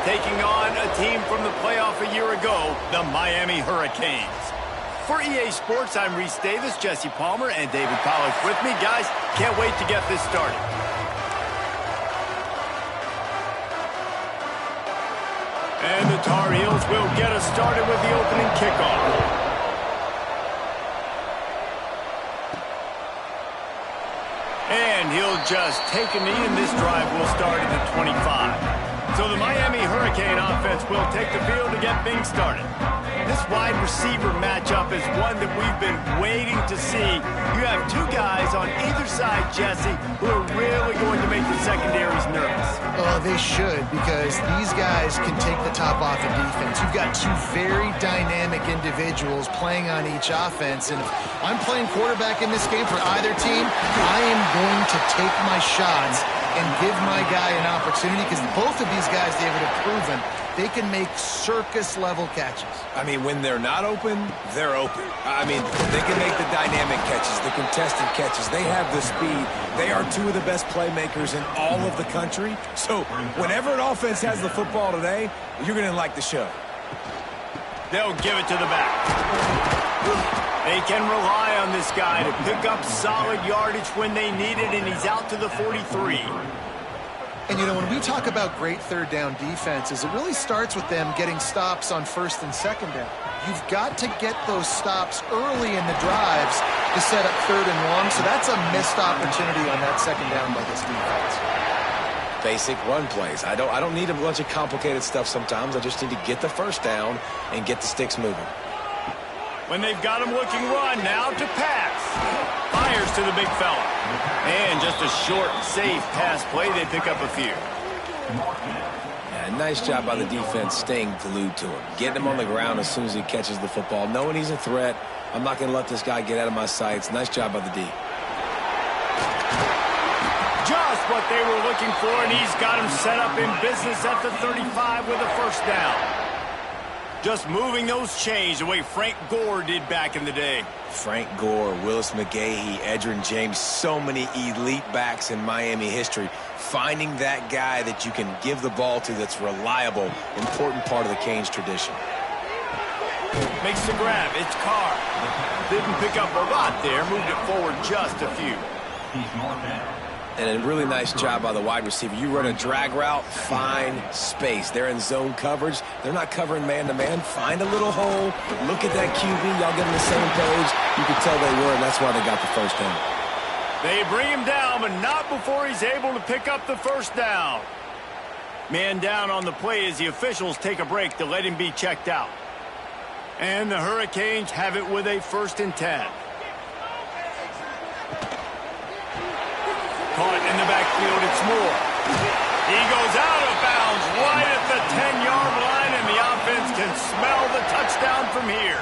taking on a team from the playoff a year ago, the Miami Hurricanes. For EA Sports, I'm Reese Davis, Jesse Palmer, and David Pollack with me. Guys, can't wait to get this started. And the Tar Heels will get us started with the opening kickoff. And he'll just take a knee, and this drive will start at the 25. So the Miami Hurricane offense will take the field to get things started. This wide receiver matchup is one that we've been waiting to see. You have two guys on either side, Jesse, who are really going to make the secondaries nervous. Oh, they should, because these guys can take the top off the defense. You've got two very dynamic individuals playing on each offense, and if I'm playing quarterback in this game for either team, I am going to take my shots and give my guy an opportunity, because both of these guys, David, have proven they can make circus-level catches. I mean, when they're not open, they're open. I mean, they can make the dynamic catches, the contested catches. They have the speed. They are two of the best playmakers in all of the country. So whenever an offense has the football today, you're going to like the show. They'll give it to the back. They can rely on this guy to pick up solid yardage when they need it, and he's out to the 43. And, you know, when we talk about great third down defenses, it really starts with them getting stops on first and second down. You've got to get those stops early in the drives to set up third and long, so that's a missed opportunity on that second down by this defense. Basic run plays. I don't need a bunch of complicated stuff sometimes. I just need to get the first down and get the sticks moving. When they've got him looking run, now to pass. Fires to the big fella. And just a short, safe pass play. They pick up a few. Yeah, nice job by the defense staying glued to him. Getting him on the ground as soon as he catches the football. Knowing he's a threat. I'm not going to let this guy get out of my sights. Nice job by the D. Just what they were looking for, and he's got him set up in business at the 35 with a first down. Just moving those chains the way Frank Gore did back in the day. Frank Gore, Willis McGahee, Edgerrin James, so many elite backs in Miami history. Finding that guy that you can give the ball to that's reliable, important part of the Canes tradition. Makes the grab. It's Carr. Didn't pick up a lot there. Moved it forward just a few. And a really nice job by the wide receiver. You run a drag route, find space. They're in zone coverage. They're not covering man-to-man. Find a little hole. Look at that QB. Y'all get on the same page. You can tell they were, and that's why they got the first down. They bring him down, but not before he's able to pick up the first down. Man down on the play as the officials take a break to let him be checked out. And the Hurricanes have it with a 1st and 10. Caught in the backfield, it's Moore. He goes out of bounds right at the 10-yard line, and the offense can smell the touchdown from here.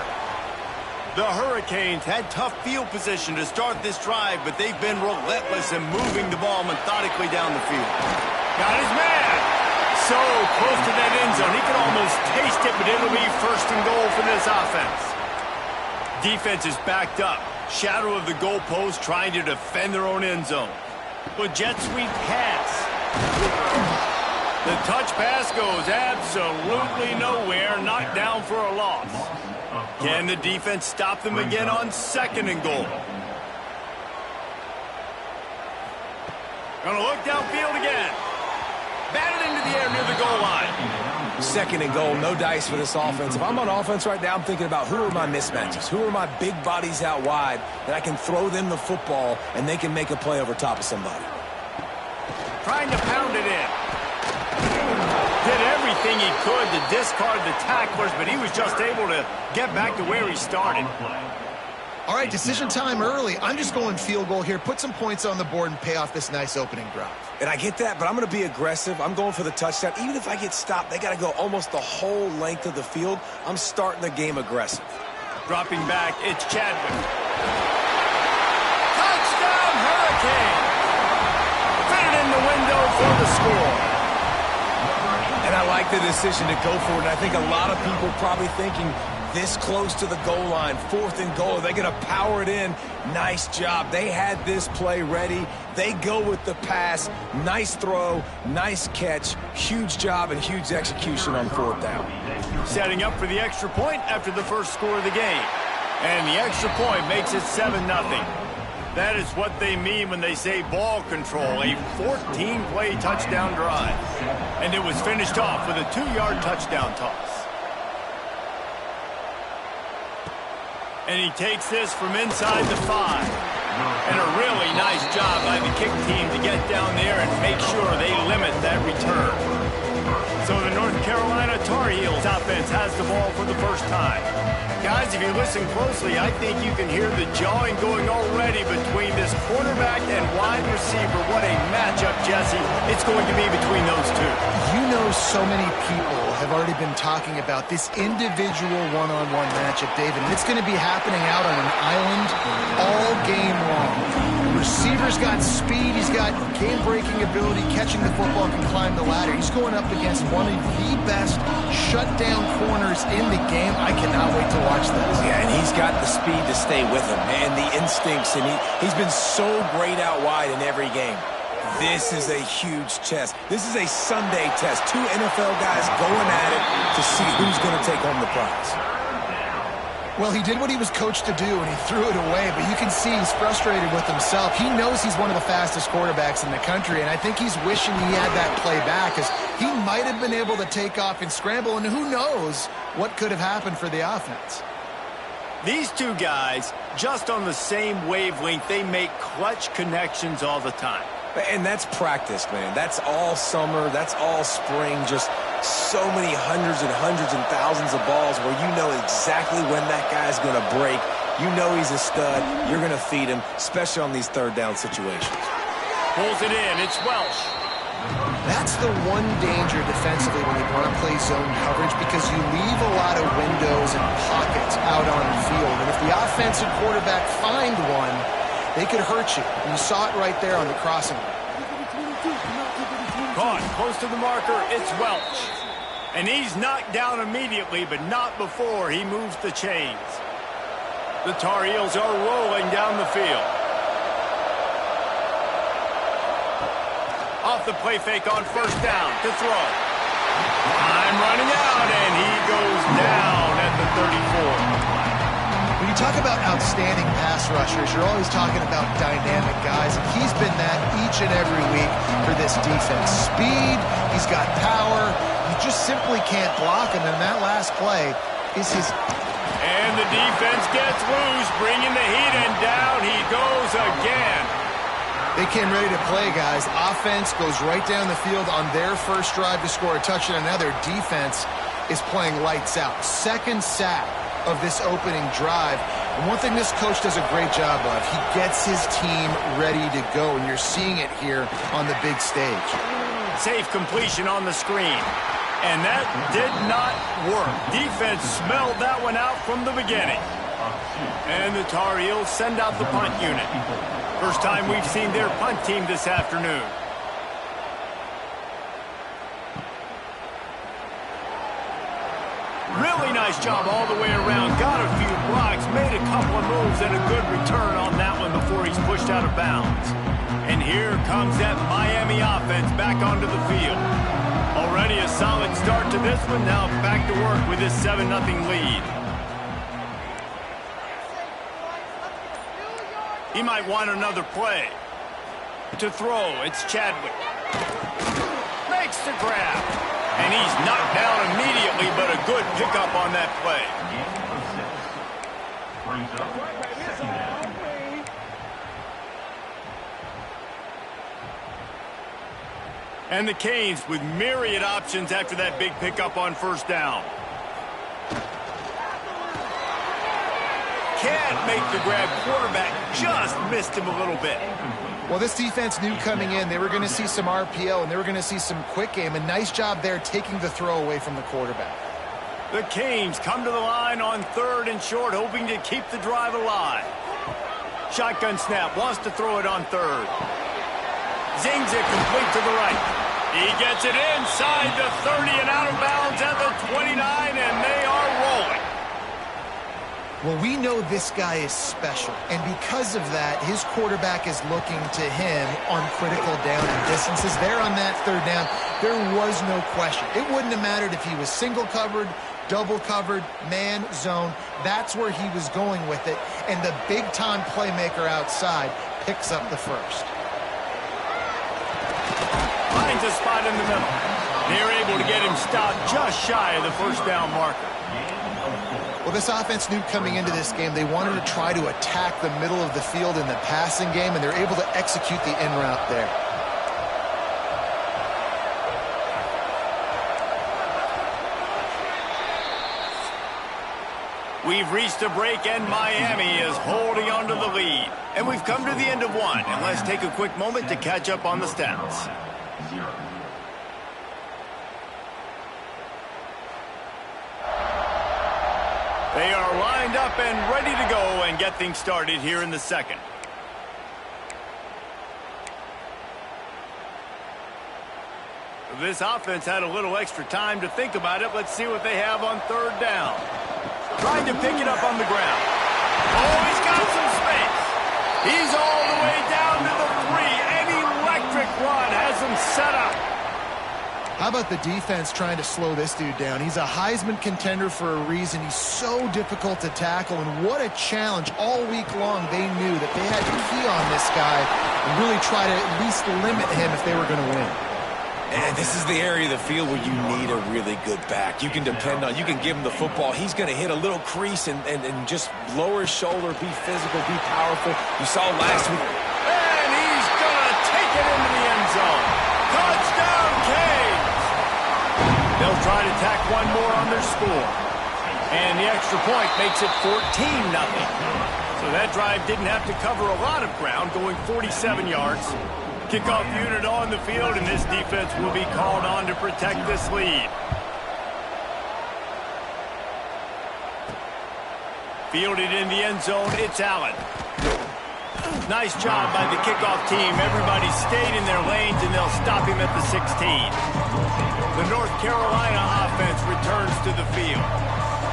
The Hurricanes had tough field position to start this drive, but they've been relentless in moving the ball methodically down the field. Got his man. So close to that end zone. He could almost taste it, but it'll be 1st and goal for this offense. Defense is backed up. Shadow of the goalpost trying to defend their own end zone. With jet sweep pass. The touch pass goes absolutely nowhere. Knocked down for a loss. Can the defense stop them again on 2nd and goal? Gonna look downfield again. Batted into the air near the goal line. 2nd and goal, no dice for this offense. If I'm on offense right now, I'm thinking about who are my mismatches? Who are my big bodies out wide that I can throw them the football and they can make a play over top of somebody? Trying to pound it in. Did everything he could to discard the tacklers, but he was just able to get back to where he started. All right, decision time early. I'm just going field goal here. Put some points on the board and pay off this nice opening drive. And I get that, but I'm going to be aggressive. I'm going for the touchdown. Even if I get stopped, they got to go almost the whole length of the field. I'm starting the game aggressive. Dropping back, it's Chadwick. Touchdown, Hurricane! Fit it in the window for the score. And I like the decision to go for it. And I think a lot of people probably thinking this close to the goal line, 4th and goal. They're going to power it in. Nice job. They had this play ready. They go with the pass. Nice throw, nice catch. Huge job and huge execution on 4th down. Setting up for the extra point after the first score of the game. And the extra point makes it 7-0. That is what they mean when they say ball control, a 14-play touchdown drive. And it was finished off with a 2-yard touchdown toss. And he takes this from inside the 5. And a really nice job by the kick team to get down there and make sure they limit that return. So the North Carolina Tar Heels offense has the ball for the first time. Guys, if you listen closely, I think you can hear the jawing going already between this quarterback and wide receiver. What a matchup, Jesse, it's going to be between those two. You know, so many people have already been talking about this individual one-on-one matchup, David, and it's going to be happening out on an island all game long. The receiver's got speed, he's got game-breaking ability, catching the football, can climb the ladder. He's going up against one of the best shutdown corners in the game. I cannot wait to watch this. Yeah, and he's got the speed to stay with him, and the instincts, and he's been so great out wide in every game. This is a huge test. This is a Sunday test. 2 NFL guys going at it to see who's going to take home the prize. Well, he did what he was coached to do, and he threw it away, but you can see he's frustrated with himself. He knows he's one of the fastest quarterbacks in the country, and I think he's wishing he had that play back, because he might have been able to take off and scramble, and who knows what could have happened for the offense. These two guys, just on the same wavelength, they make clutch connections all the time. And that's practice, man. That's all summer. That's all spring. Just so many hundreds and thousands of balls where you know exactly when that guy's going to break. You know he's a stud. You're going to feed him, especially on these 3rd down situations. Pulls it in. It's Welch. That's the one danger defensively when you want to play zone coverage, because you leave a lot of windows and pockets out on the field. And if the offensive quarterback find one, they could hurt you. And you saw it right there on the crossing. Caught close to the marker, it's Welch. And he's knocked down immediately, but not before he moves the chains. The Tar Heels are rolling down the field. Off the play fake on 1st down to throw. Time running out, and he goes down at the 34. When you talk about outstanding pass rushers, you're always talking about dynamic guys, and he's been that each and every week for this defense. Speed, he's got power, you just simply can't block him, and that last play is his... And the defense gets loose, bringing the heat, and down he goes again. They came ready to play, guys. Offense goes right down the field on their first drive to score a touchdown. Now their defense is playing lights out. 2nd sack of this opening drive. And one thing this coach does a great job of, he gets his team ready to go, and you're seeing it here on the big stage. Safe completion on the screen. And that did not work. Defense smelled that one out from the beginning. And the Tar Heels send out the punt unit. First time we've seen their punt team this afternoon. Really nice job all the way around. Got a few blocks, made a couple of moves, and a good return on that one before he's pushed out of bounds. And here comes that Miami offense back onto the field. Already a solid start to this one. Now back to work with this 7-0 lead. He might want another play. To throw, it's Chadwick. Makes the grab. And he's knocked down immediately, but a good pickup on that play. And the Canes with myriad options after that big pickup on 1st down. Can't make the grab. Quarterback just missed him a little bit. Well, this defense knew coming in they were going to see some RPO and they were going to see some quick game. A nice job there taking the throw away from the quarterback. The Canes come to the line on 3rd and short, hoping to keep the drive alive. Shotgun snap, wants to throw it on 3rd. Zings it complete to the right. He gets it inside the 30 and out of bounds at the 29, and they are rolling. Well, we know this guy is special, and because of that, his quarterback is looking to him on critical down and distances. There on that third down, there was no question. It wouldn't have mattered if he was single covered, double covered, man, zone. That's where he was going with it, and the big-time playmaker outside picks up the first. Finds a spot in the middle. They're able to get him stopped just shy of the first down marker. Well, this offense knew coming into this game they wanted to try to attack the middle of the field in the passing game, and they're able to execute the in route there. We've reached a break, and Miami is holding on to the lead. And we've come to the end of one, and let's take a quick moment to catch up on the stats. They are lined up and ready to go and get things started here in the second. This offense had a little extra time to think about it. Let's see what they have on third down. Trying to pick it up on the ground. Oh, he's got some space. He's all the way down to the 3. An electric run has him set up. How about the defense trying to slow this dude down? He's a Heisman contender for a reason. He's so difficult to tackle, and what a challenge. All week long they knew that they had to key on this guy and really try to at least limit him if they were going to win. And this is the area of the field where you need a really good back. You can depend on, you can give him the football. He's going to hit a little crease and just lower his shoulder, be physical, be powerful. You saw last week. And he's going to take it into the end zone. Touchdown, Canes! They'll try to tack one more on their score. And the extra point makes it 14-0. So that drive didn't have to cover a lot of ground, going 47 yards. Kickoff unit on the field, and this defense will be called on to protect this lead. Fielded in the end zone, it's Allen. Nice job by the kickoff team. Everybody stayed in their lanes, and they'll stop him at the 16. The North Carolina offense returns to the field.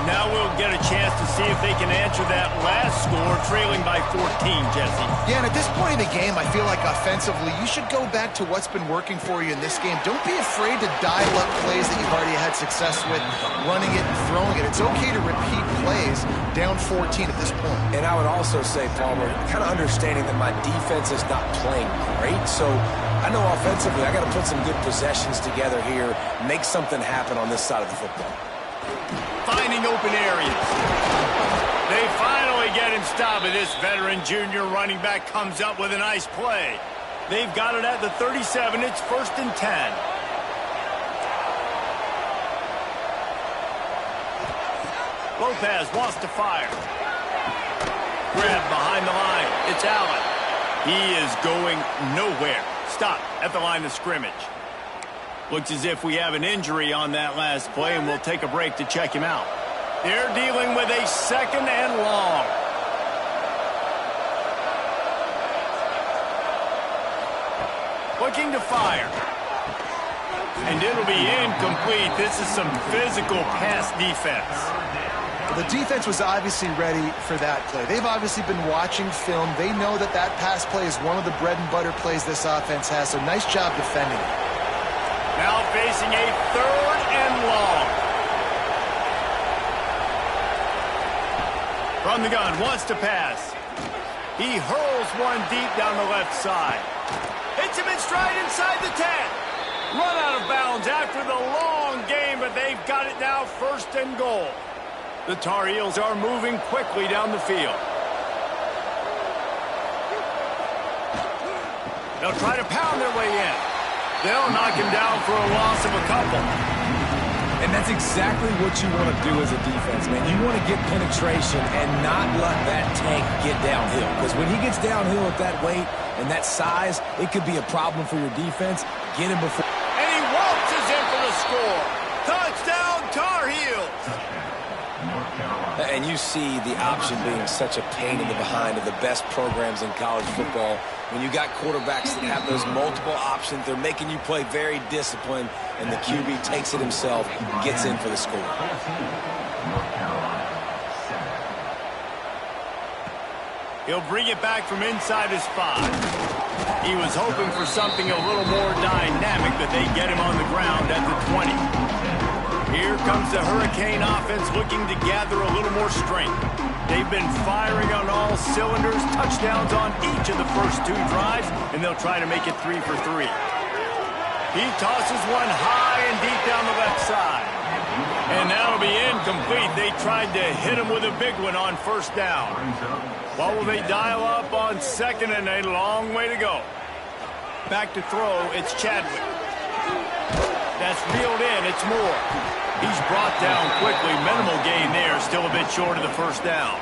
Now we'll get a chance to see if they can answer that last score, trailing by 14, Jesse. Yeah, and at this point in the game, I feel like offensively, you should go back to what's been working for you in this game. Don't be afraid to dial up plays that you've already had success with, running it and throwing it. It's okay to repeat plays down 14 at this point. And I would also say, Palmer, kind of understanding that my defense is not playing great, so I know offensively I got to put some good possessions together here, make something happen on this side of the football. Finding open areas. They finally get him stopped, and this veteran junior running back comes up with a nice play. They've got it at the 37. It's 1st and 10. Lopez wants to fire. Grab behind the line. It's Allen. He is going nowhere. Stop at the line of scrimmage. Looks as if we have an injury on that last play, and we'll take a break to check him out. They're dealing with a 2nd and long. Looking to fire. And it'll be incomplete. This is some physical pass defense. Well, the defense was obviously ready for that play. They've obviously been watching film. They know that that pass play is one of the bread and butter plays this offense has, so nice job defending it. Now facing a 3rd and long. From the gun, wants to pass. He hurls one deep down the left side. Hits him in stride inside the 10. Run out of bounds after the long game, but they've got it now 1st and goal. The Tar Heels are moving quickly down the field. They'll try to pound their way in. They'll knock him down for a loss of a couple. And that's exactly what you want to do as a defense, man. You want to get penetration and not let that tank get downhill. Because when he gets downhill at that weight and that size, it could be a problem for your defense. Get him before. And he waltzes in for the score. Touchdown, Tar Heels. And you see the option being such a pain in the behind of the best programs in college football. When you got quarterbacks that have those multiple options, they're making you play very disciplined, and the QB takes it himself, gets in for the score. He'll bring it back from inside his 5. He was hoping for something a little more dynamic, but they get him on the ground at the 20. Here comes the Hurricane offense looking to gather a little more strength. They've been firing on all cylinders, touchdowns on each of the first 2 drives, and they'll try to make it 3 for 3. He tosses one high and deep down the left side. And that'll be incomplete. They tried to hit him with a big one on first down. What will they dial up on second and a long way to go? Back to throw, it's Chadwick. That's reeled in, it's Moore. He's brought down quickly. Minimal gain there, still a bit short of the first down.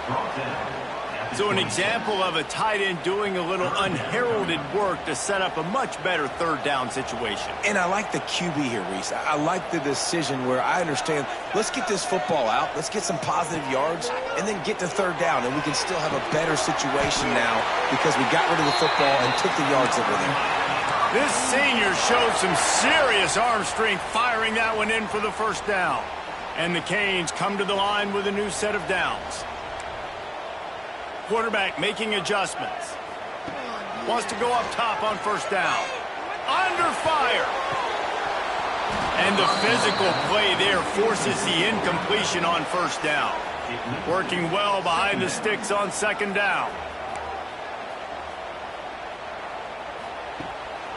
So an example of a tight end doing a little unheralded work to set up a much better third down situation. And I like the QB here, Reese. I like the decision where I understand, let's get this football out, let's get some positive yards, and then get to third down, and we can still have a better situation now because we got rid of the football and took the yards over there. This senior showed some serious arm strength firing that one in for the first down. And the Canes come to the line with a new set of downs. Quarterback making adjustments. Wants to go up top on first down. Under fire. And the physical play there forces the incompletion on first down. Working well behind the sticks on second down.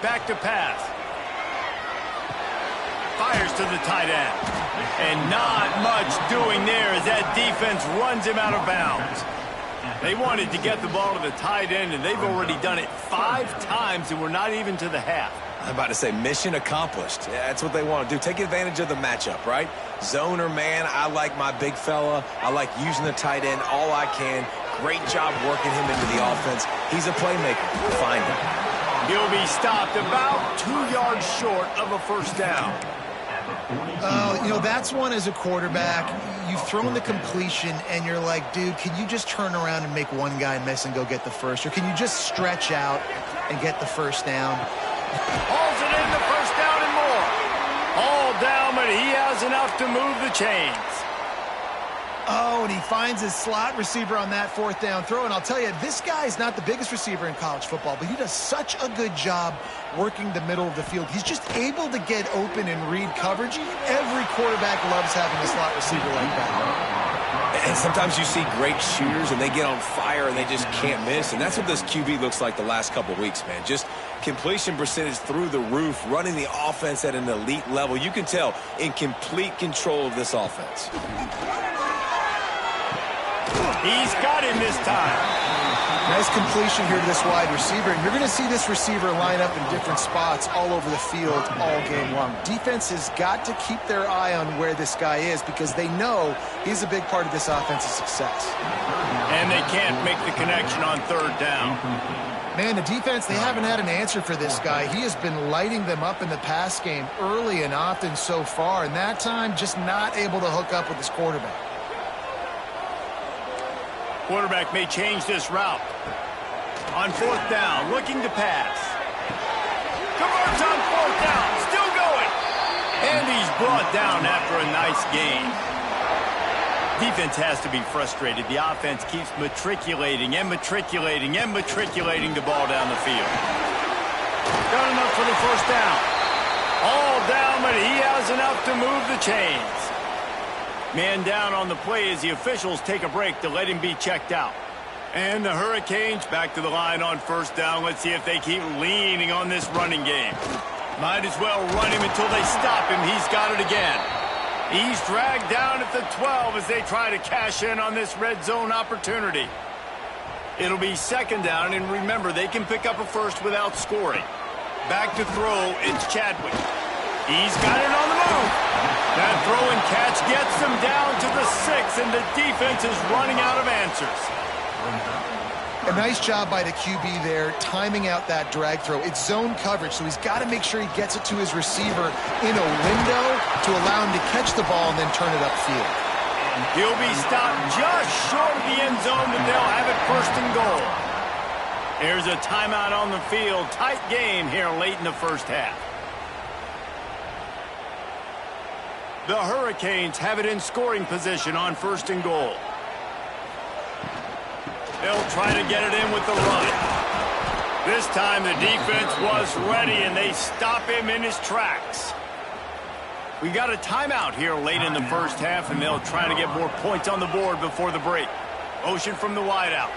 Back to pass. Fires to the tight end. And not much doing there as that defense runs him out of bounds. They wanted to get the ball to the tight end, and they've already done it 5 times, and we're not even to the half. I'm about to say mission accomplished. Yeah, that's what they want to do. Take advantage of the matchup, right? Zone or man, I like my big fella. I like using the tight end all I can. Great job working him into the offense. He's a playmaker. Find him. He'll be stopped about 2 yards short of a first down. You know, that's one as a quarterback. You've thrown the completion, and you're like, dude, can you just turn around and make one guy miss and go get the first? Or can you just stretch out and get the first down? Hauls it in, the first down and more. All down, but he has enough to move the chains. Oh, and he finds his slot receiver on that 4th down throw. And I'll tell you, this guy is not the biggest receiver in college football, but he does such a good job working the middle of the field. He's just able to get open and read coverage. Every quarterback loves having a slot receiver like that. And sometimes you see great shooters, and they get on fire, and they just can't miss. And that's what this QB looks like the last couple of weeks, man. Just completion percentage through the roof, running the offense at an elite level. You can tell in complete control of this offense. He's got him this time. Nice completion here to this wide receiver. And you're going to see this receiver line up in different spots all over the field all game long. Defense has got to keep their eye on where this guy is because they know he's a big part of this offense's success. And they can't make the connection on third down. Man, the defense, they haven't had an answer for this guy. He has been lighting them up in the pass game early and often so far. And that time, just not able to hook up with his quarterback. Quarterback may change this route. On 4th down, looking to pass. Converts on 4th down, still going. And he's brought down after a nice gain. Defense has to be frustrated. The offense keeps matriculating and matriculating and matriculating the ball down the field. Got enough for the first down. All down, but he has enough to move the chains. Man down on the play as the officials take a break to let him be checked out. And the Hurricanes back to the line on first down. Let's see if they keep leaning on this running game. Might as well run him until they stop him. He's got it again. He's dragged down at the 12 as they try to cash in on this red zone opportunity. It'll be 2nd down, and remember, they can pick up a first without scoring. Back to throw, it's Chadwick. He's got it on the move. That throw and catch gets them down to the 6, and the defense is running out of answers. A nice job by the QB there, timing out that drag throw. It's zone coverage, so he's got to make sure he gets it to his receiver in a window to allow him to catch the ball and then turn it upfield. He'll be stopped just short of the end zone, but they'll have it 1st and goal. There's a timeout on the field. Tight game here late in the first half. The Hurricanes have it in scoring position on 1st and goal. They'll try to get it in with the run. This time the defense was ready, and they stop him in his tracks. We got a timeout here late in the first half, and they'll try to get more points on the board before the break. Motion from the wideout.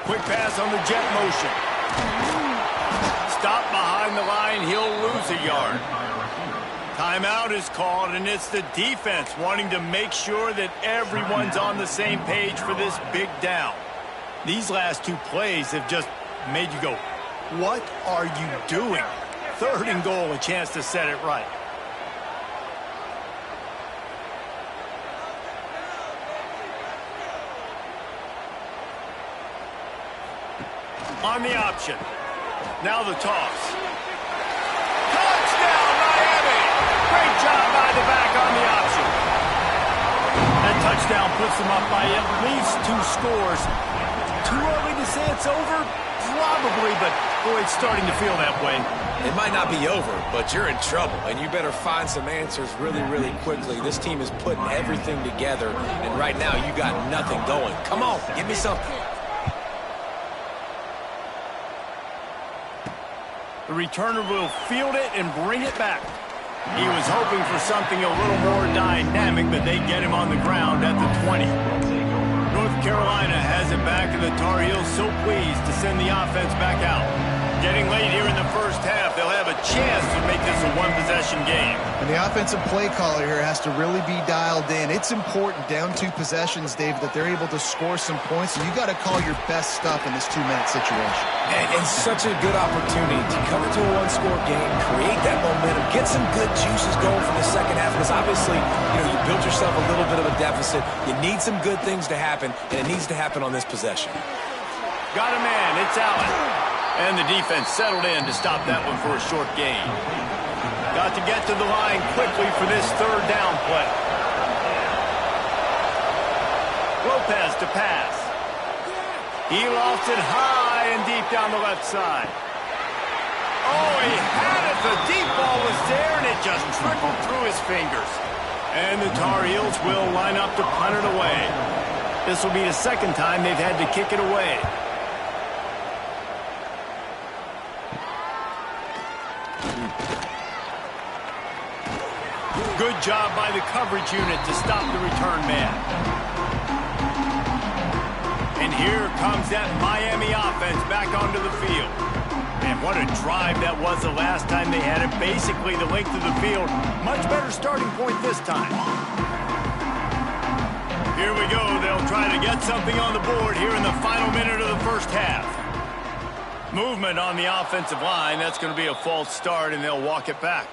Quick pass on the jet motion. Stop behind the line. He'll lose a yard. Timeout is called, and it's the defense wanting to make sure that everyone's on the same page for this big down. These last two plays have just made you go, what are you doing? 3rd and goal, a chance to set it right. On the option. Now the toss. Touchdown, Miami! Great job by the back on the option. That touchdown puts them up by at least 2 scores. Too early to say it's over? Probably, but boy, it's starting to feel that way. It might not be over, but you're in trouble, and you better find some answers really, really quickly. This team is putting everything together, and right now you got nothing going. Come on, give me something. The returner will field it and bring it back. He was hoping for something a little more dynamic, but they get him on the ground at the 20. North Carolina has it back, and the Tar Heels so pleased to send the offense back out. Getting late here in the first half, they'll have a chance to make this a one-possession game. And the offensive play caller here has to really be dialed in. It's important, down 2 possessions, David, that they're able to score some points, and you got to call your best stuff in this 2-minute situation. And such a good opportunity to come into a 1-score game, create that momentum, get some good juices going for the second half. Because obviously, you built yourself a little bit of a deficit. You need some good things to happen, and it needs to happen on this possession. Got a man. It's Allen. And the defense settled in to stop that one for a short gain. Got to get to the line quickly for this 3rd down play. Lopez to pass. He lofts it high and deep down the left side. Oh, he had it. The deep ball was there, and it just trickled through his fingers. And the Tar Heels will line up to punt it away. This will be the 2nd time they've had to kick it away. Good job by the coverage unit to stop the return man. And here comes that Miami offense back onto the field. Man, what a drive that was the last time they had it. Basically the length of the field. Much better starting point this time. Here we go. They'll try to get something on the board here in the final minute of the first half. Movement on the offensive line. That's going to be a false start, and they'll walk it back.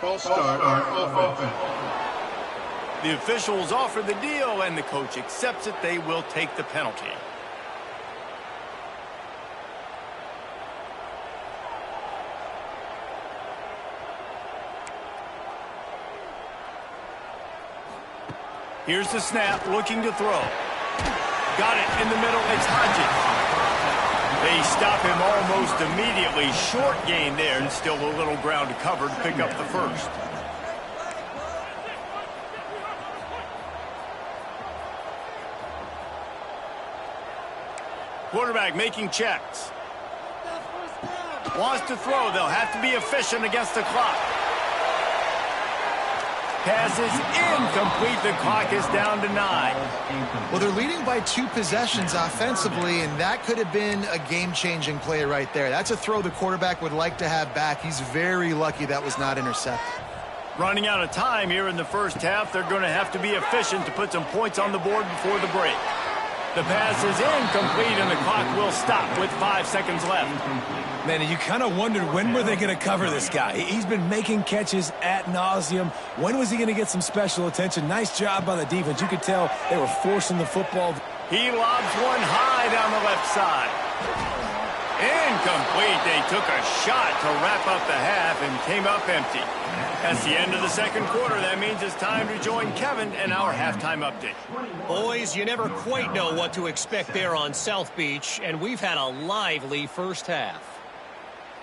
False start on offense. The officials offer the deal, and the coach accepts it. They will take the penalty. Here's the snap, looking to throw. Got it in the middle. It's Hodges. They stop him almost immediately. Short gain there, and still a little ground to cover to pick up the first. Quarterback making checks. Wants to throw. They'll have to be efficient against the clock. Pass is incomplete. The clock is down to 9. Well, they're leading by 2 possessions offensively, and that could have been a game-changing play right there. That's a throw the quarterback would like to have back. He's very lucky that was not intercepted. Running out of time here in the first half. They're going to have to be efficient to put some points on the board before the break. The pass is incomplete, and the clock will stop with 5 seconds left. Man, you kind of wondered when were they going to cover this guy. He's been making catches ad nauseum. When was he going to get some special attention? Nice job by the defense. You could tell they were forcing the football. He lobs one high down the left side. Incomplete. They took a shot to wrap up the half and came up empty. That's the end of the second quarter. That means it's time to join Kevin and our halftime update. Boys, you never quite know what to expect there on South Beach, and we've had a lively first half.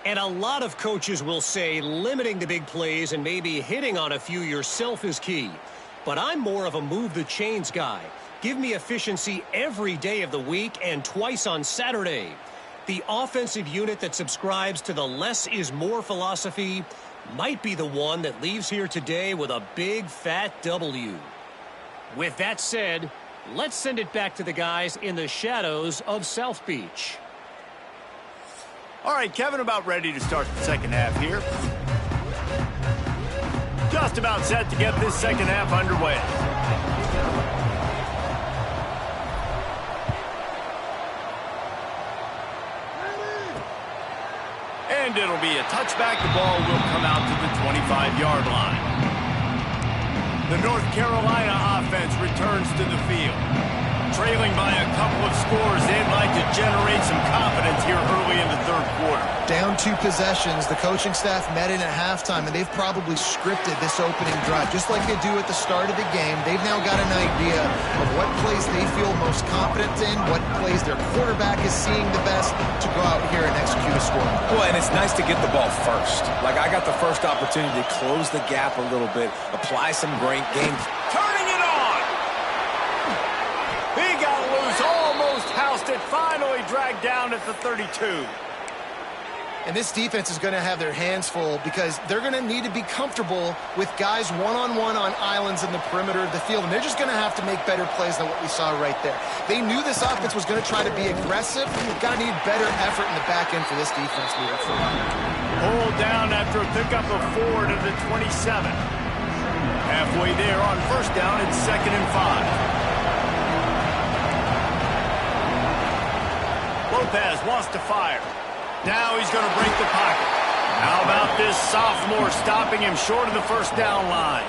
And a lot of coaches will say limiting the big plays and maybe hitting on a few yourself is key. But I'm more of a move the chains guy. Give me efficiency every day of the week and twice on Saturday. The offensive unit that subscribes to the less is more philosophy might be the one that leaves here today with a big fat W. With that said, let's send it back to the guys in the shadows of South Beach. All right, Kevin, about ready to start the second half here. Just about set to get this second half underway. And it'll be a touchback. The ball will come out to the 25-yard line. The North Carolina offense returns to the field. Trailing by a couple of scores, they'd like to generate some confidence here early in the third quarter. Down 2 possessions. The coaching staff met in at halftime, and they've probably scripted this opening drive. Just like they do at the start of the game, they've now got an idea of what plays they feel most confident in, what plays their quarterback is seeing the best to go out here and execute a score. Well, and it's nice to get the ball first. Like, I got the first opportunity to close the gap a little bit, apply some great game. Turning it on! He got loose, almost housed it, finally dragged down at the 32. And this defense is going to have their hands full because they're going to need to be comfortable with guys one-on-one on islands in the perimeter of the field. And they're just going to have to make better plays than what we saw right there. They knew this offense was going to try to be aggressive. You've got to need better effort in the back end for this defense moving forward. Hold down after a pickup of 4 to the 27. Halfway there on first down, it's 2nd and 5. Lopez wants to fire. Now he's going to break the pocket. How about this sophomore stopping him short of the first down line?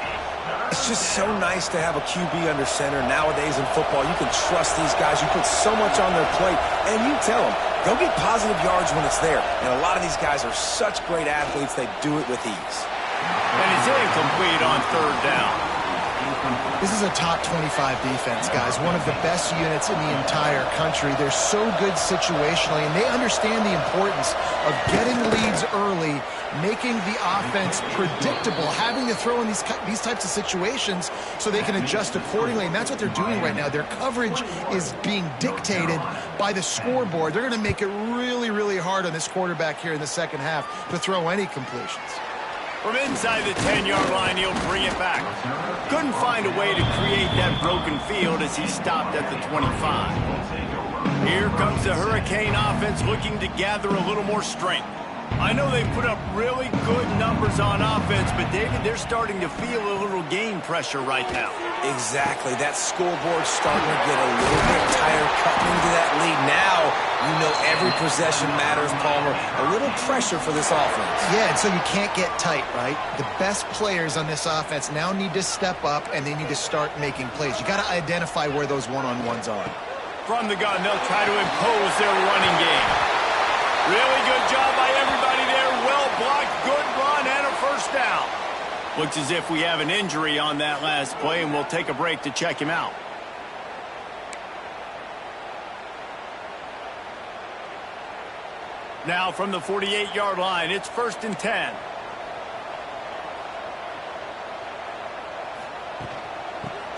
It's just so nice to have a QB under center. Nowadays in football, you can trust these guys. You put so much on their plate, and you tell them, go get positive yards when it's there. And a lot of these guys are such great athletes, they do it with ease. And it's incomplete on third down. This is a top 25 defense, guys. One of the best units in the entire country. They're so good situationally, and they understand the importance of getting leads early, making the offense predictable, having to throw in these types of situations so they can adjust accordingly. And that's what they're doing right now. Their coverage is being dictated by the scoreboard. They're going to make it really, really hard on this quarterback here in the second half to throw any completions. From inside the 10-yard line, he'll bring it back. Couldn't find a way to create that broken field as he stopped at the 25. Here comes the Hurricane offense looking to gather a little more strength. I know they put up really good numbers on offense, but David, they're starting to feel a little game pressure right now. Exactly. That scoreboard's starting to get a little bit tired cutting into that lead. Now, you know every possession matters, Palmer. A little pressure for this offense. Yeah, and so you can't get tight, right? The best players on this offense now need to step up, and they need to start making plays. You got to identify where those one-on-ones are. From the gun, they'll try to impose their running game. Really good job by everybody there. Well blocked, good run, and a first down. Looks as if we have an injury on that last play, and we'll take a break to check him out. Now from the 48-yard line, it's 1st and 10.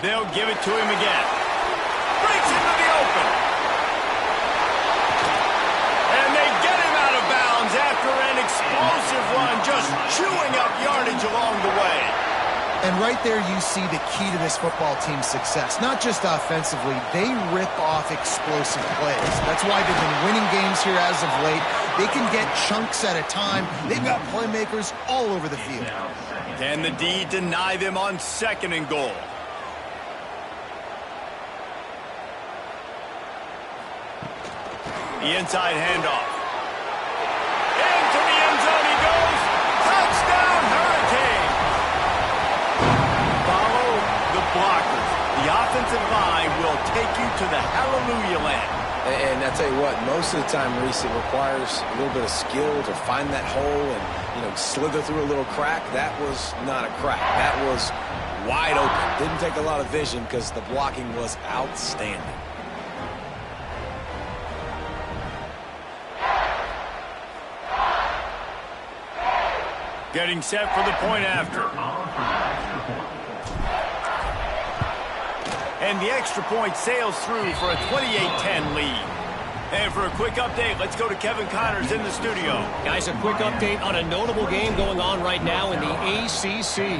They'll give it to him again. Breaks into the open. And they get him out of bounds after an explosive run, just chewing up yardage along the way. And right there you see the key to this football team's success. Not just offensively, they rip off explosive plays. That's why they've been winning games here as of late. They can get chunks at a time. They've got playmakers all over the field. Can the D deny them on 2nd and goal? The inside handoff. Into the end zone he goes. Touchdown, Hurricane. Follow the blockers. The offensive line will take you to the hallelujah land. And I tell you what, most of the time, Reese, it requires a little bit of skill to find that hole and, slither through a little crack. That was not a crack. That was wide open. Didn't take a lot of vision because the blocking was outstanding. Getting set for the point after. And the extra point sails through for a 28-10 lead. And for a quick update, let's go to Kevin Connors in the studio. Guys, a quick update on a notable game going on right now in the ACC.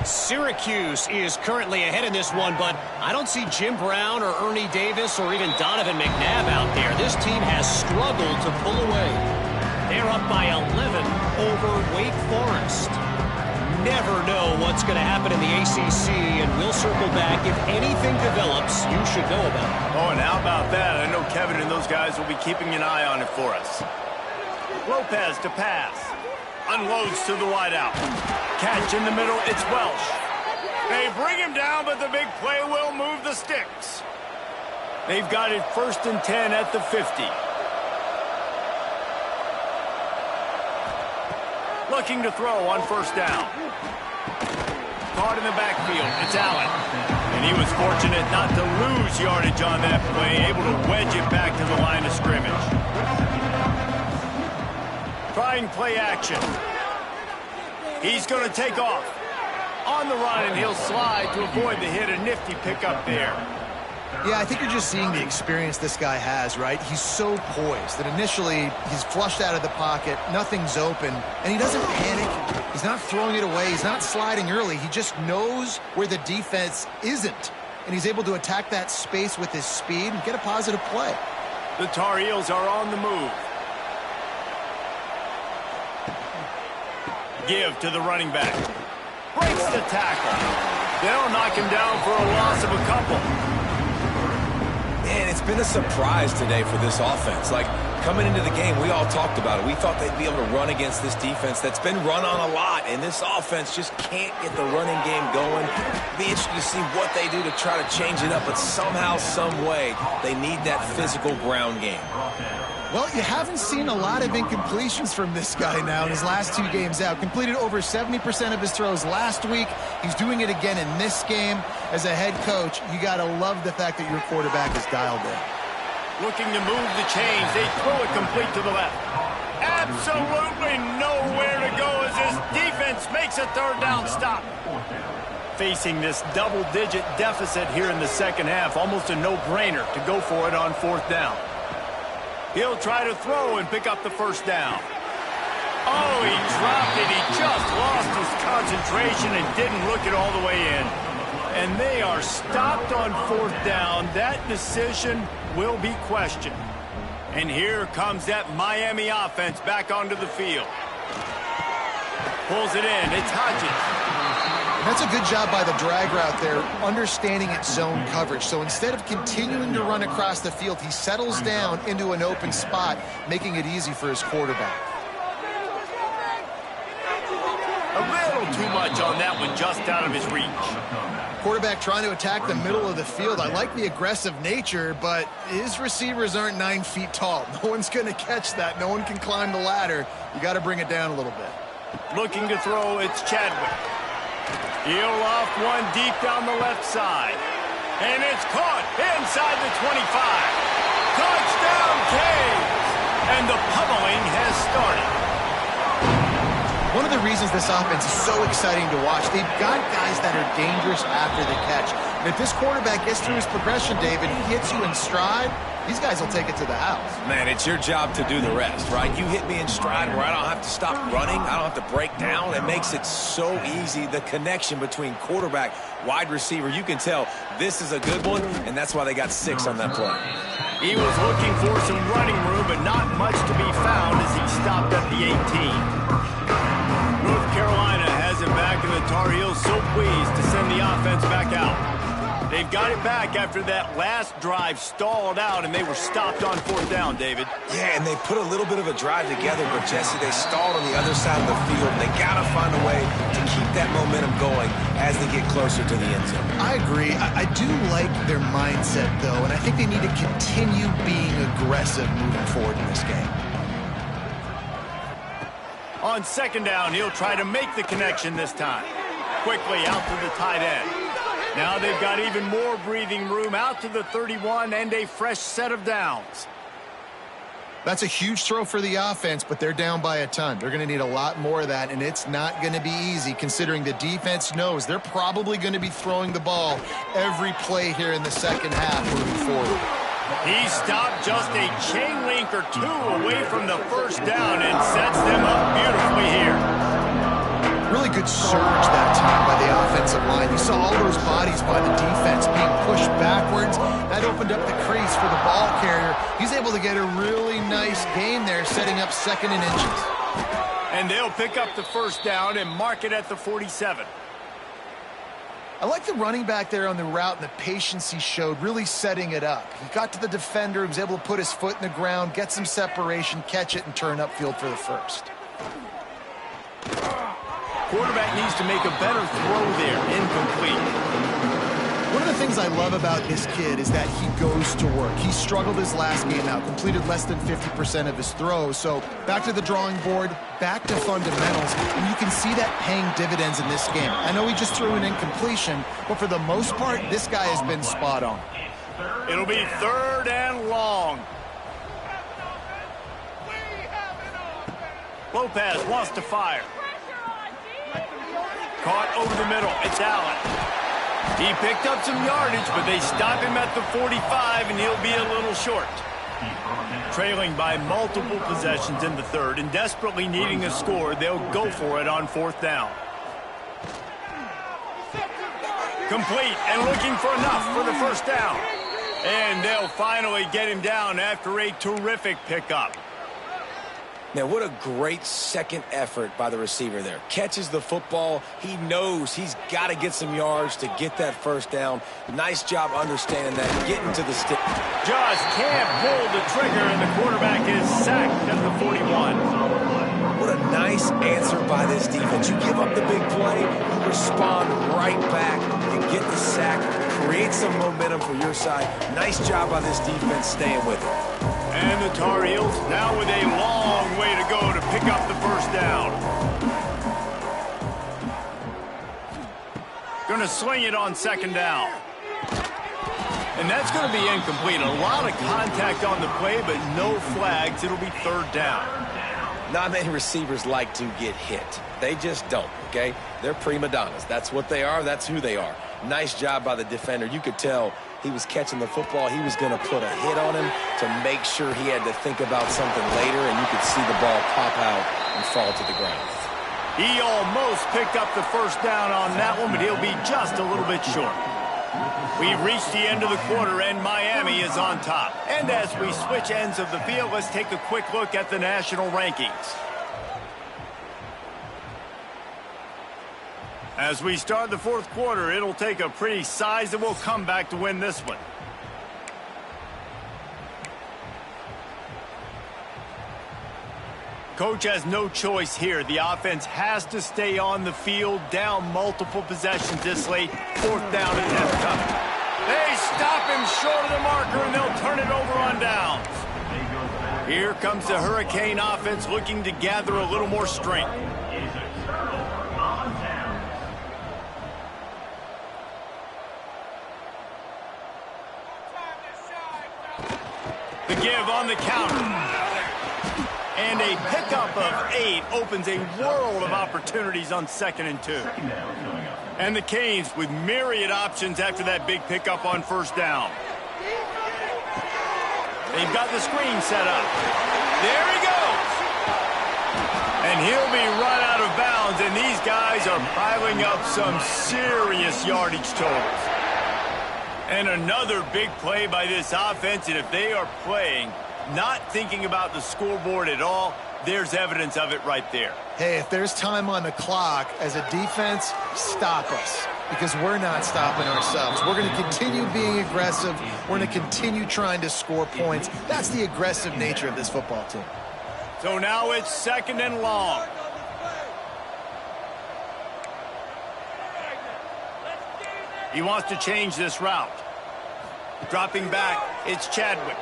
Syracuse is currently ahead in this one, but I don't see Jim Brown or Ernie Davis or even Donovan McNabb out there. This team has struggled to pull away. They're up by 11 over Wake Forest. Never know what's going to happen in the ACC, and we'll circle back. If anything develops, you should know about it. Oh, and how about that? I know Kevin and those guys will be keeping an eye on it for us. Lopez to pass. Unloads to the wideout. Catch in the middle, it's Welsh. They bring him down, but the big play will move the sticks. They've got it 1st and 10 at the 50. Looking to throw on 1st down. Caught in the backfield, it's Allen. And he was fortunate not to lose yardage on that play, able to wedge it back to the line of scrimmage. Trying play action. He's going to take off. On the run, and he'll slide to avoid the hit. A nifty pickup there. Yeah, I think you're just seeing the experience this guy has, right? He's so poised that initially he's flushed out of the pocket, nothing's open, and he doesn't panic. He's not throwing it away. He's not sliding early. He just knows where the defense isn't, and he's able to attack that space with his speed and get a positive play. The Tar Heels are on the move. Give to the running back. Breaks the tackle. They'll knock him down for a loss of a couple. Man, it's been a surprise today for this offense. Like, coming into the game, we all talked about it. We thought they'd be able to run against this defense that's been run on a lot, and this offense just can't get the running game going. Be interested to see what they do to try to change it up, but somehow, some way, they need that physical ground game. Well, you haven't seen a lot of incompletions from this guy now in his last 2 games out. Completed over 70% of his throws last week. He's doing it again in this game. As a head coach, you got to love the fact that your quarterback is dialed in. Looking to move the chains. They throw it complete to the left. Absolutely nowhere to go as this defense makes a 3rd down stop. Facing this double-digit deficit here in the second half, almost a no-brainer to go for it on 4th down. He'll try to throw and pick up the 1st down. Oh, he dropped it. He just lost his concentration and didn't look it all the way in. And they are stopped on 4th down. That decision will be questioned. And here comes that Miami offense back onto the field. Pulls it in. It's Hodges. That's a good job by the drag route there, understanding its zone coverage. So instead of continuing to run across the field, he settles down into an open spot, making it easy for his quarterback. A little too much on that one, just out of his reach. Quarterback trying to attack the middle of the field. I like the aggressive nature, but his receivers aren't 9 feet tall. No one's going to catch that. No one can climb the ladder. You got to bring it down a little bit. Looking to throw, it's Chadwick. He'll off one deep down the left side. And it's caught inside the 25. Touchdown, Canes! And the pummeling has started. One of the reasons this offense is so exciting to watch, they've got guys that are dangerous after the catch. And if this quarterback gets through his progression, David, he hits you in stride, these guys will take it to the house. Man, it's your job to do the rest, right? You hit me in stride where I don't have to stop running. I don't have to break down. It makes it so easy, the connection between quarterback, wide receiver. You can tell this is a good one, and that's why they got 6 on that play. He was looking for some running room, but not much to be found as he stopped at the 18. North Carolina has it back, and the Tar Heels so pleased to send the offense back out. They've got it back after that last drive stalled out, and they were stopped on 4th down, David. Yeah, and they put a little bit of a drive together, but, Jesse, they stalled on the other side of the field. They got to find a way to keep that momentum going as they get closer to the end zone. I agree. I do like their mindset, though, and I think they need to continue being aggressive moving forward in this game. On 2nd down, he'll try to make the connection this time. Quickly out to the tight end. Now they've got even more breathing room out to the 31 and a fresh set of downs. That's a huge throw for the offense, but they're down by a ton. They're going to need a lot more of that, and it's not going to be easy considering the defense knows they're probably going to be throwing the ball every play here in the second half moving forward. He stopped just a chain link or two away from the first down and sets them up beautifully here. Really good surge that time by the offensive line. You saw all those bodies by the defense being pushed backwards. That opened up the crease for the ball carrier. He's able to get a really nice gain there, setting up 2nd and inches. And they'll pick up the first down and mark it at the 47. I like the running back there on the route and the patience he showed, really setting it up. He got to the defender, he was able to put his foot in the ground, get some separation, catch it, and turn upfield for the first. Quarterback needs to make a better throw there. Incomplete. One of the things I love about this kid is that he goes to work. He struggled his last game out, completed less than 50% of his throws. So back to the drawing board, back to fundamentals, and you can see that paying dividends in this game. I know he just threw an incompletion, but for the most part, this guy has been spot on. It'll be 3rd and long. Lopez wants to fire. Caught over the middle. It's Allen. He picked up some yardage, but they stop him at the 45, and he'll be a little short. Trailing by multiple possessions in the 3rd and desperately needing a score, they'll go for it on 4th down. Complete and looking for enough for the first down. And they'll finally get him down after a terrific pickup. Now, what a great second effort by the receiver there. Catches the football. He knows he's got to get some yards to get that first down. Nice job understanding that, getting to the stick. Just can't pull the trigger, and the quarterback is sacked at the 41. What a nice answer by this defense. You give up the big play, you respond right back, you get the sack, create some momentum for your side. Nice job by this defense staying with it. And the Tar Heels now with a long way to go to pick up the first down. Going to sling it on 2nd down. And that's going to be incomplete. A lot of contact on the play, but no flags. It'll be 3rd down. Not many receivers like to get hit. They just don't, okay? They're prima donnas. That's what they are. That's who they are. Nice job by the defender. You could tell he was catching the football. He was going to put a hit on him to make sure he had to think about something later, and you could see the ball pop out and fall to the ground. He almost picked up the first down on that one, but he'll be just a little bit short. We've reached the end of the quarter, and Miami is on top. And as we switch ends of the field, let's take a quick look at the national rankings. As we start the 4th quarter, it'll take a pretty sizable comeback to win this one. Coach has no choice here. The offense has to stay on the field, down multiple possessions this late. 4th down attempt coming. They stop him short of the marker, and they'll turn it over on downs. Here comes the Hurricane offense looking to gather a little more strength. The give on the counter. And a pickup of 8 opens a world of opportunities on 2nd and 2. And the Canes with myriad options after that big pickup on 1st down. They've got the screen set up. There he goes. And he'll be run out of bounds, and these guys are piling up some serious yardage totals. And another big play by this offense, and if they are playing, not thinking about the scoreboard at all, there's evidence of it right there. Hey, if there's time on the clock, as a defense, stop us, because we're not stopping ourselves. We're going to continue being aggressive. We're going to continue trying to score points. That's the aggressive nature of this football team. So now it's 2nd and long. He wants to change this route. Dropping back, it's Chadwick.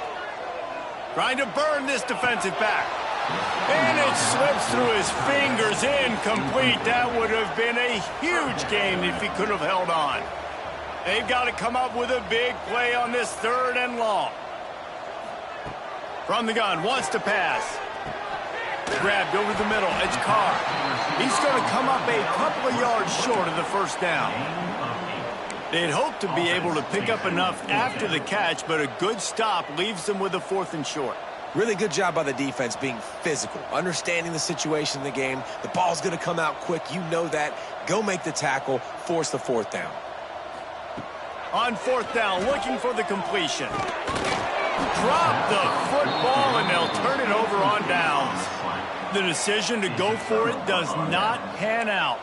Trying to burn this defensive back. And it slips through his fingers, incomplete. That would have been a huge gain if he could have held on. They've got to come up with a big play on this 3rd and long. From the gun, wants to pass. Grabbed over the middle. It's Carr. He's going to come up a couple of yards short of the first down. They'd hoped to be able to pick up enough after the catch, but a good stop leaves them with a 4th and short. Really good job by the defense being physical, understanding the situation in the game. The ball's going to come out quick. You know that. Go make the tackle, force the 4th down. On 4th down, looking for the completion. Drop the football, and they'll turn it over on downs. The decision to go for it does not pan out.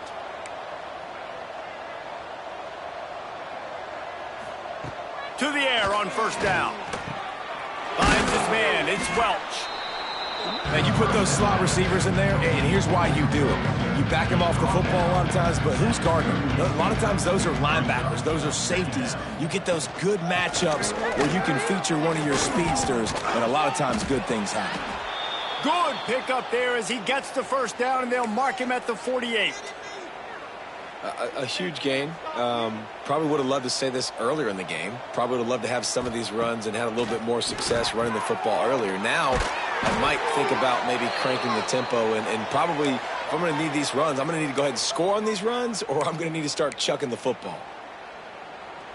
To the air on 1st down. Finds his man. It's Welch. And you put those slot receivers in there, and here's why you do it. You back them off the football a lot of times, but who's guarding them? A lot of times those are linebackers. Those are safeties. You get those good matchups where you can feature one of your speedsters, and a lot of times good things happen. Good pickup there as he gets the 1st down, and they'll mark him at the 48. A huge gain. Probably would have loved to say this earlier in the game. Probably would have loved to have some of these runs and had a little bit more success running the football earlier. Now, I might think about maybe cranking the tempo and probably, if I'm going to need these runs, I'm going to need to go ahead and score on these runs, or I'm going to need to start chucking the football.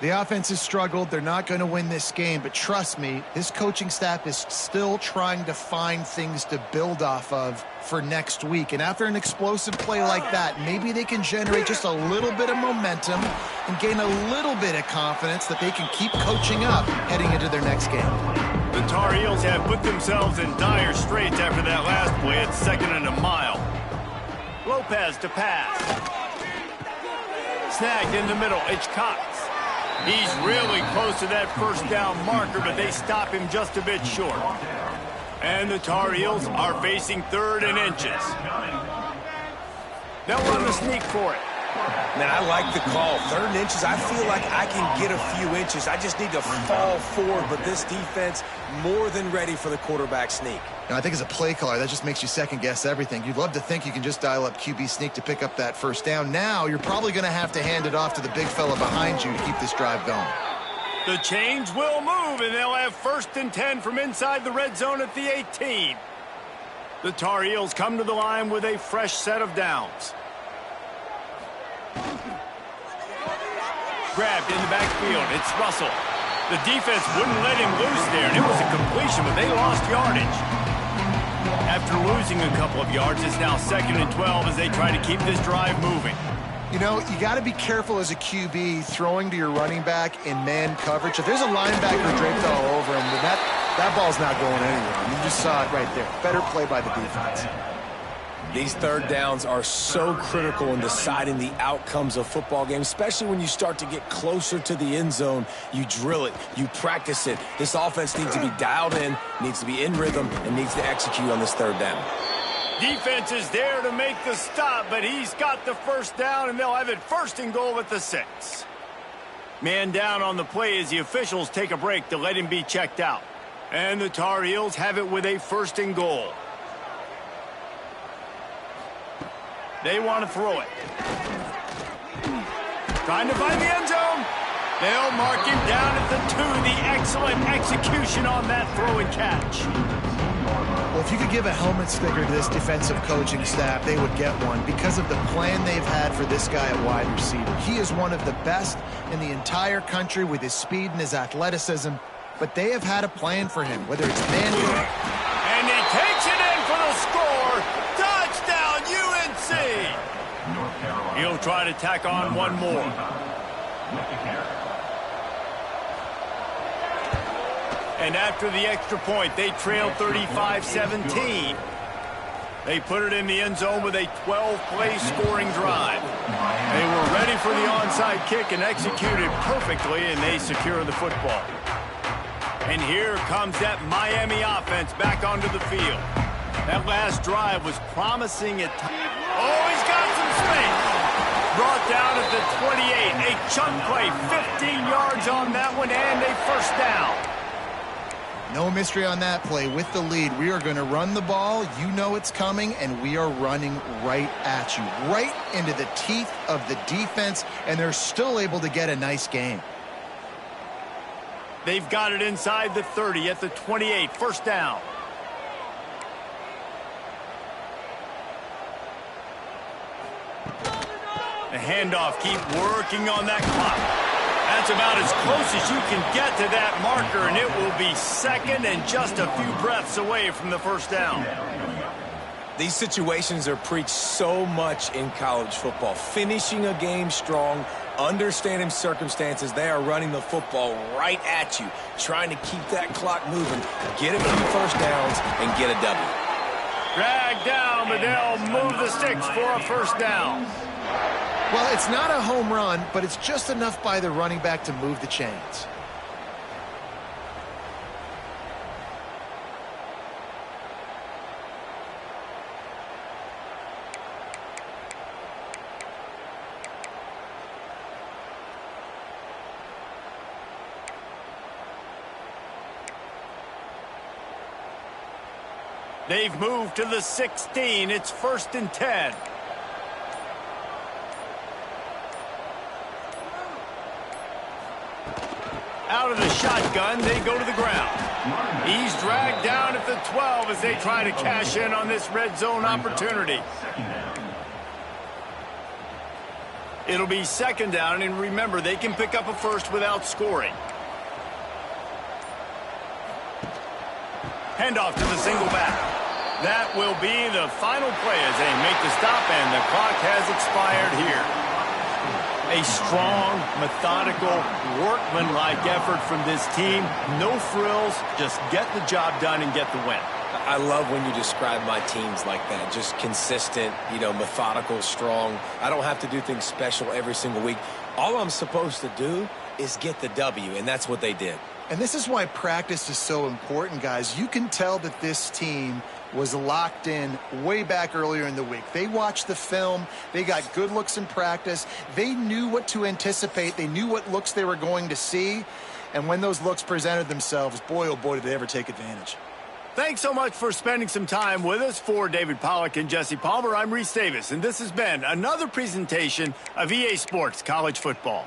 The offense has struggled. They're not going to win this game, but trust me, this coaching staff is still trying to find things to build off of for next week. And after an explosive play like that, maybe they can generate just a little bit of momentum and gain a little bit of confidence that they can keep coaching up heading into their next game. The Tar Heels have put themselves in dire straits after that last play at 2nd and a mile. Lopez to pass. Snagged in the middle. It's Cox. He's really close to that 1st down marker, but they stop him just a bit short. And the Tar Heels are facing 3rd and inches. They'll run the sneak for it. Man, I like the call. 3rd and inches, I feel like I can get a few inches. I just need to fall forward, but this defense more than ready for the quarterback sneak. Now, I think as a play caller, that just makes you second-guess everything. You'd love to think you can just dial up QB sneak to pick up that 1st down. Now, you're probably going to have to hand it off to the big fella behind you to keep this drive going. The chains will move, and they'll have 1st and 10 from inside the red zone at the 18. The Tar Heels come to the line with a fresh set of downs. Grabbed in the backfield. It's Russell. The defense wouldn't let him loose there, and it was a completion, but they lost yardage. After losing a couple of yards, it's now 2nd and 12 as they try to keep this drive moving. You know, you got to be careful as a QB throwing to your running back in man coverage. If there's a linebacker draped all over him, then that ball's not going anywhere. You just saw it right there. Better play by the defense. These 3rd downs are so critical in deciding the outcomes of football games, especially when you start to get closer to the end zone. You drill it, you practice it. This offense needs to be dialed in, needs to be in rhythm, and needs to execute on this 3rd down. Defense is there to make the stop, but he's got the 1st down, and they'll have it 1st and goal at the 6. Man down on the play as the officials take a break to let him be checked out. And the Tar Heels have it with a 1st and goal. They want to throw it. Trying to find the end zone. They'll mark him down at the 2. The excellent execution on that throw and catch. Well, if you could give a helmet sticker to this defensive coaching staff, they would get one because of the plan they've had for this guy at wide receiver. He is one of the best in the entire country with his speed and his athleticism, but they have had a plan for him, whether it's man. And he takes it in for the score. Touchdown, UNC! He'll try to tack on one more. And after the extra point, they trail 35-17. They put it in the end zone with a 12-play scoring drive. They were ready for the onside kick and executed perfectly, and they secure the football. And here comes that Miami offense back onto the field. That last drive was promising at times. Oh, he's got some space. Brought down at the 28. A chunk play, 15 yards on that one, and a 1st down. No mystery on that play. With the lead, we are going to run the ball. You know it's coming, and we are running right at you, right into the teeth of the defense, and they're still able to get a nice game. They've got it inside the 30 at the 28. 1st down. The handoff, keep working on that clock. That's about as close as you can get to that marker, and it will be second and just a few breaths away from the first down. These situations are preached so much in college football. Finishing a game strong, understanding circumstances. They are running the football right at you, trying to keep that clock moving, get a few first downs, and get a W. Drag down, but they'll move the sticks for a first down. Well, it's not a home run, but it's just enough by the running back to move the chains. They've moved to the 16. It's 1st and 10. Out of the shotgun, they go to the ground. He's dragged down at the 12 as they try to cash in on this red zone opportunity. It'll be 2nd down, and remember, they can pick up a first without scoring. Handoff to the single back. That will be the final play as they make the stop, and the clock has expired here. A strong, methodical, workmanlike effort from this team. No frills, just get the job done and get the win. I love when you describe my teams like that. Just consistent, methodical, strong. I don't have to do things special every single week. All I'm supposed to do is get the W, and that's what they did. And this is why practice is so important, guys. You can tell that this team was locked in way back earlier in the week. They watched the film. They got good looks in practice. They knew what to anticipate. They knew what looks they were going to see. And when those looks presented themselves, boy, oh boy, did they ever take advantage. Thanks so much for spending some time with us. For David Pollack and Jesse Palmer, I'm Reese Davis, and this has been another presentation of EA Sports College Football.